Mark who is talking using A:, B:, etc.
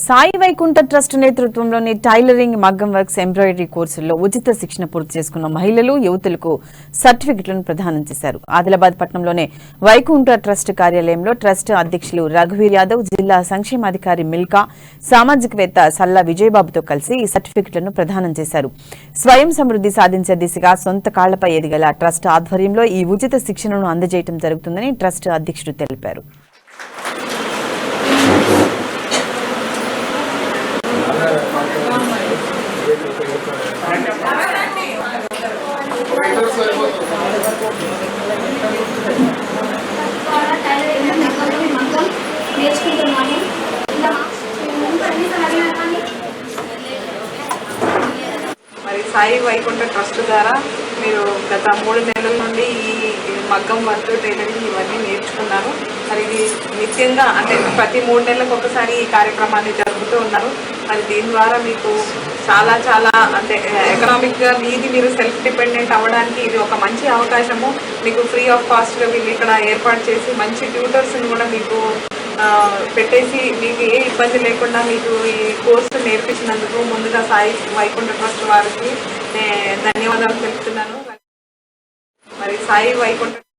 A: Sai Vaikuntha trust నేతృత్వంలోని tailoring, మగ్గం works, embroidery కోర్సుల్లో ఉచిత శిక్షణ పూర్తి చేసుకున్న మహిళలు, యువతులకు సర్టిఫికెట్లను ప్రదానం చేశారు. ఆదిలాబాద్ పట్టణంలోని వైకుంఠ ట్రస్ట్ కార్యాలయంలో ట్రస్ట్ అధ్యక్షులు రఘువీర్ యాదవ్, జిల్లా సంక్షేమాధికారి మిల్కా, సామాజికవేత్త సల్లా విజయబాబుతో కలిసి ఈ సర్టిఫికెట్లను ప్రదానం చేశారు. స్వయం సమృద్ధి సాధించే దిశగా సొంత కాళ్లపై ఎదిగల ట్రస్ట్ ఆధ్వర్యంలో ఈ ఉచిత శిక్షణను అందజేయడం జరుగుతుందని ట్రస్ట్ అధ్యక్షుడు తెలిపారు.
B: మరి సాయి వైకుంఠ ట్రస్ట్ ద్వారా మీరు గత 3 నెలల నుండి ఈ మగ్గం వర్క్, టైలరింగ్ ఇవన్నీ నేర్చుకున్నారు. మరి ఇది నిత్యంగా అంటే ప్రతి 3 నెలలకు ఒకసారి ఈ కార్యక్రమాన్ని జరుపుతూ ఉన్నారు. మరి దీని ద్వారా మీకు చాలా అంటే ఎకనామిక్గా మీరు సెల్ఫ్ డిపెండెంట్ అవ్వడానికి ఇది ఒక మంచి అవకాశము. మీకు ఫ్రీ ఆఫ్ కాస్ట్గా వీళ్ళు ఇక్కడ ఏర్పాటు చేసి మంచి ట్యూటర్స్ని కూడా మీకు పెట్టేసి మీకు ఏ ఇబ్బంది లేకుండా మీకు ఈ కోర్సు నేర్పించినందుకు ముందుగా సాయి వైకుంఠ ట్రస్ట్ వారికి ధన్యవాదాలు తెలుపుతున్నాను. మరి సాయి వైకుంఠ